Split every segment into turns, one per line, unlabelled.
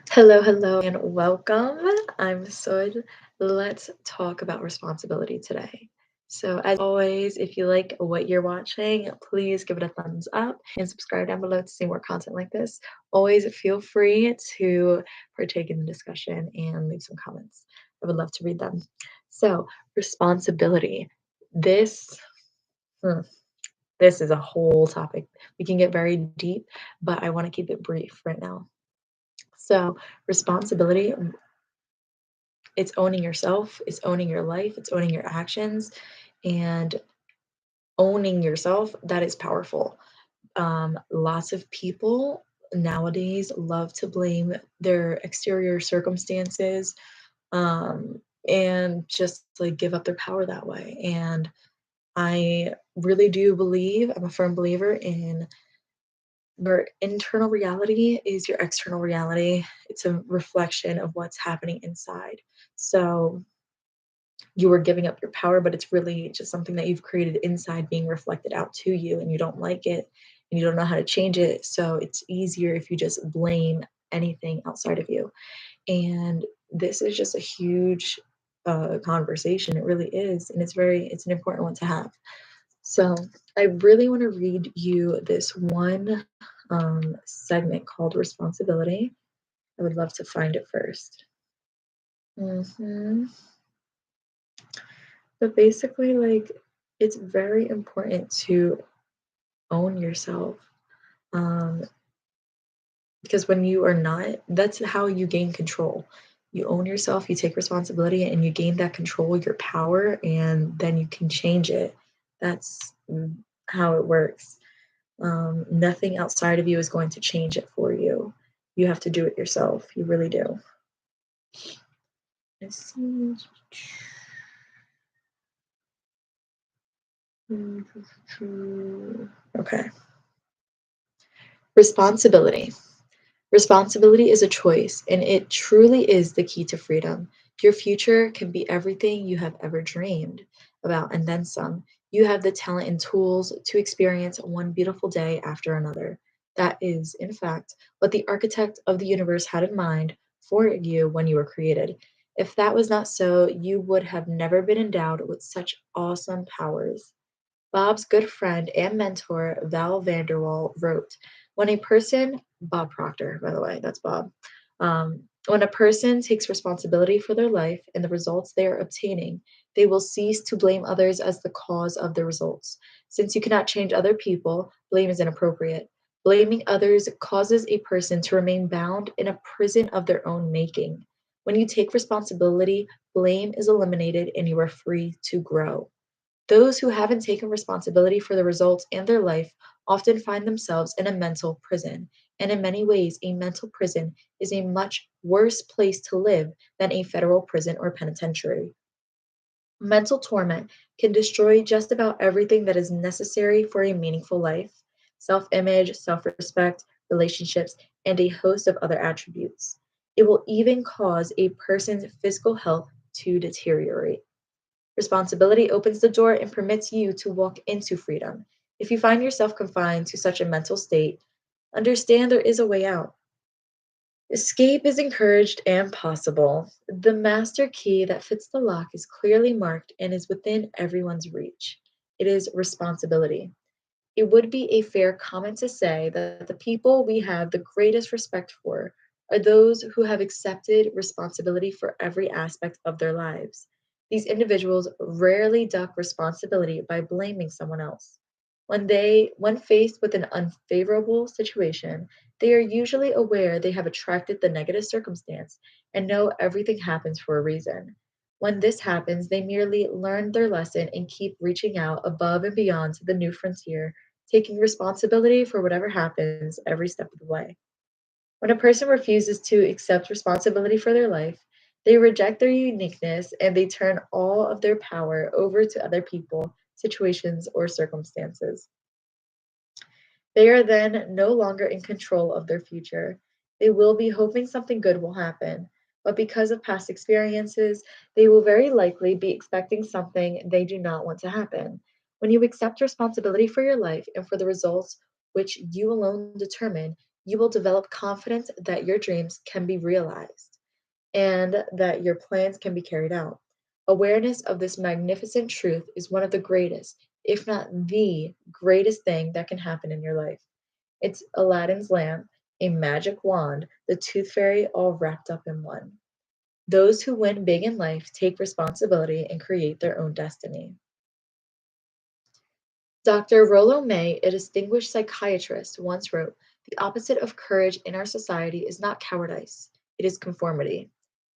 Hello, hello, and welcome. I'm Sud. Let's talk about responsibility today. So, as always, if you like what you're watching, please give it a thumbs up and subscribe down below to see more content like this. Always feel free to partake in the discussion and leave some comments. I would love to read them. So, responsibility. This, hmm, this is a whole topic. We can get very deep, but I want to keep it brief right now. So, responsibility, it's owning yourself, it's owning your life, it's owning your actions, and owning yourself, that is powerful. Lots of people nowadays love to blame their exterior circumstances, and just like give up their power that way. And I really do believe, I'm a firm believer in your internal reality is your external reality. It's a reflection of what's happening inside. So you are giving up your power, but it's really just something that you've created inside being reflected out to you, and you don't like it and you don't know how to change it. So it's easier if you just blame anything outside of you. And this is just a huge conversation. It really is. And it's an important one to have. So I really want to read you this one segment called Responsibility. I would love to find it first. hmm But basically, like, it's very important to own yourself. Um, because when you are not, that's how you gain control. You own yourself, you take responsibility, and you gain that control, your power, and then you can change it. That's how it works. Nothing outside of you is going to change it for you. You have to do it yourself. You really do. Let's see. Okay. Responsibility. Responsibility is a choice, and it truly is the key to freedom. Your future can be everything you have ever dreamed about, and then some. You have the talent and tools to experience one beautiful day after another. That is, in fact, what the architect of the universe had in mind for you when you were created. If that was not so, you would have never been endowed with such awesome powers. Bob's good friend and mentor, Val Vanderwall, wrote, when a person, Bob Proctor, by the way, that's Bob, when a person takes responsibility for their life and the results they are obtaining, they will cease to blame others as the cause of the results. Since you cannot change other people, blame is inappropriate. Blaming others causes a person to remain bound in a prison of their own making. When you take responsibility, blame is eliminated and you are free to grow. Those who haven't taken responsibility for the results in their life often find themselves in a mental prison. And in many ways, a mental prison is a much worse place to live than a federal prison or penitentiary. Mental torment can destroy just about everything that is necessary for a meaningful life: self image, self respect, relationships, and a host of other attributes. It will even cause a person's physical health to deteriorate. Responsibility opens the door and permits you to walk into freedom. If you find yourself confined to such a mental state, understand there is a way out. Escape is encouraged and possible. The master key that fits the lock is clearly marked and is within everyone's reach. It is responsibility. It would be a fair comment to say that the people we have the greatest respect for are those who have accepted responsibility for every aspect of their lives. These individuals rarely duck responsibility by blaming someone else. When faced with an unfavorable situation, they are usually aware they have attracted the negative circumstance and know everything happens for a reason. When this happens, they merely learn their lesson and keep reaching out above and beyond to the new frontier, taking responsibility for whatever happens every step of the way. When a person refuses to accept responsibility for their life, they reject their uniqueness and they turn all of their power over to other people, situations, or circumstances. They are then no longer in control of their future. They will be hoping something good will happen, but because of past experiences, they will very likely be expecting something they do not want to happen. When you accept responsibility for your life and for the results which you alone determine, You will develop confidence that your dreams can be realized and that your plans can be carried out. Awareness of this magnificent truth is one of the greatest, if not the greatest thing that can happen in your life. It's Aladdin's lamp, a magic wand, the tooth fairy all wrapped up in one. Those who win big in life take responsibility and create their own destiny. Dr. Rolo May, a distinguished psychiatrist, once wrote, "The opposite of courage in our society is not cowardice, it is conformity."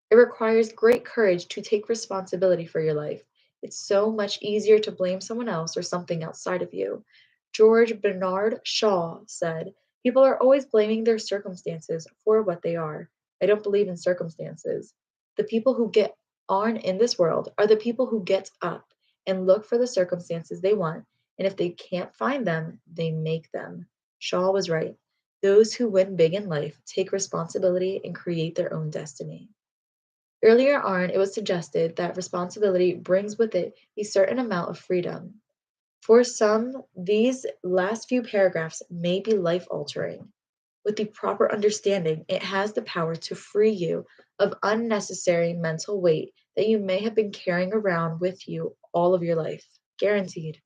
It requires great courage to take responsibility for your life. It's so much easier to blame someone else or something outside of you. George Bernard Shaw said, "People are always blaming their circumstances for what they are. I don't believe in circumstances. The people who get on in this world are the people who get up and look for the circumstances they want, and if they can't find them, they make them." Shaw was right. Those who win big in life take responsibility and create their own destiny. Earlier on, it was suggested that responsibility brings with it a certain amount of freedom. For some, these last few paragraphs may be life altering. With the proper understanding, it has the power to free you of unnecessary mental weight that you may have been carrying around with you all of your life. Guaranteed.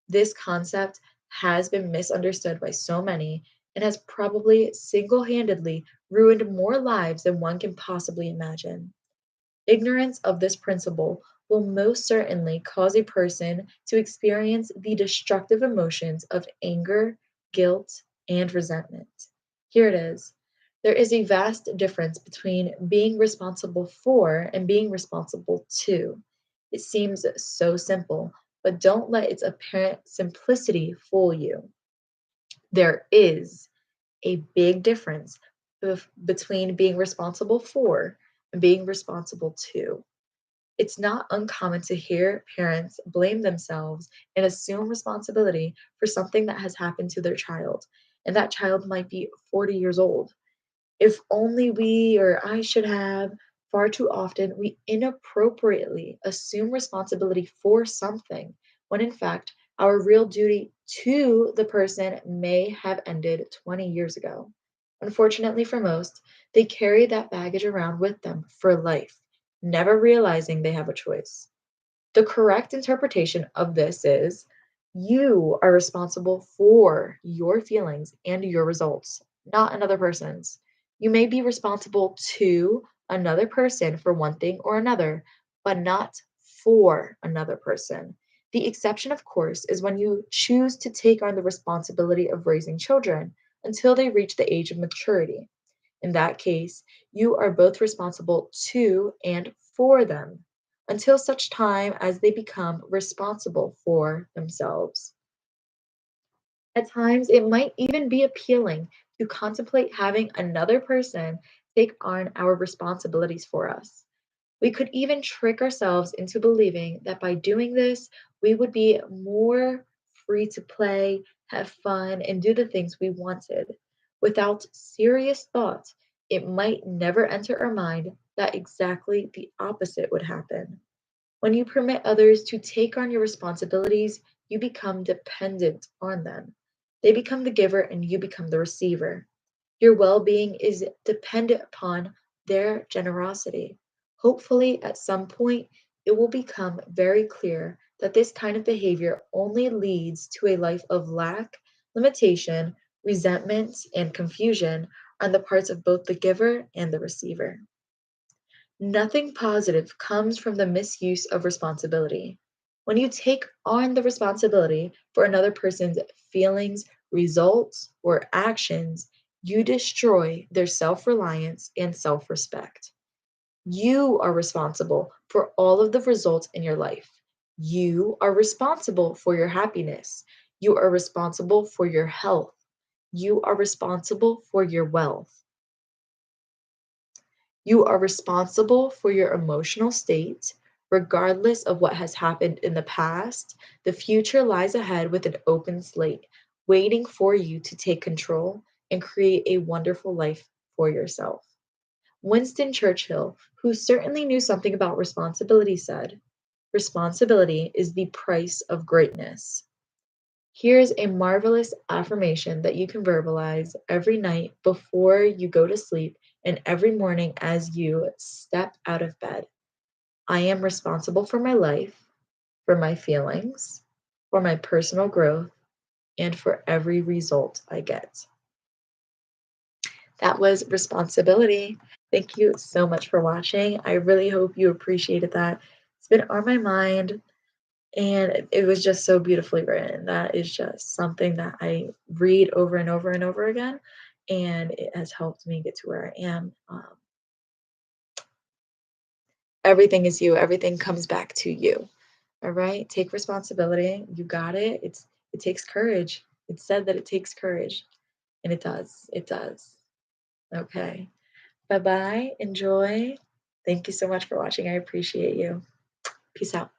This concept has been misunderstood by so many and has probably single handedly ruined more lives than one can possibly imagine. Ignorance of this principle will most certainly cause a person to experience the destructive emotions of anger, guilt, and resentment. Here it is. There is a vast difference between being responsible for and being responsible to. It seems so simple, but don't let its apparent simplicity fool you. There is a big difference between being responsible for and being responsible to. It's not uncommon to hear parents blame themselves and assume responsibility for something that has happened to their child, and that child might be 40 years old. If only we or I should have. Far too often, we inappropriately assume responsibility for something when in fact our real duty to the person may have ended 20 years ago. Unfortunately for most, they carry that baggage around with them for life, never realizing they have a choice. The correct interpretation of this is you are responsible for your feelings and your results, not another person's. You may be responsible to another person for one thing or another, but not for another person. The exception, of course, is when you choose to take on the responsibility of raising children until they reach the age of maturity. In that case, you are both responsible to and for them until such time as they become responsible for themselves. At times, it might even be appealing to contemplate having another person take on our responsibilities for us. We could even trick ourselves into believing that by doing this, we would be more free to play, have fun, and do the things we wanted. Without serious thought, it might never enter our mind that exactly the opposite would happen. When you permit others to take on your responsibilities, you become dependent on them. They become the giver and you become the receiver. Your well being is dependent upon their generosity. Hopefully, at some point, it will become very clear that this kind of behavior only leads to a life of lack, limitation, resentment, and confusion on the parts of both the giver and the receiver. Nothing positive comes from the misuse of responsibility. When you take on the responsibility for another person's feelings, results, or actions, you destroy their self reliance and self respect. You are responsible for all of the results in your life. You are responsible for your happiness. You are responsible for your health. You are responsible for your wealth. You are responsible for your emotional state, regardless of what has happened in the past. The future lies ahead with an open slate, waiting for you to take control and create a wonderful life for yourself. Winston Churchill, who certainly knew something about responsibility, said, "Responsibility is the price of greatness." Here's a marvelous affirmation that you can verbalize every night before you go to sleep and every morning as you step out of bed. I am responsible for my life, for my feelings, for my personal growth, and for every result I get. That was responsibility. Thank you so much for watching. I really hope you appreciated that. It's been on my mind and it was just so beautifully written. That is just something that I read over and over and over again, and it has helped me get to where I am. Everything is you, everything comes back to you. All right, take responsibility. You got it. It takes courage. It said that it takes courage, and it does. It does. Okay. Bye bye. Enjoy. Thank you so much for watching. I appreciate you. Peace out.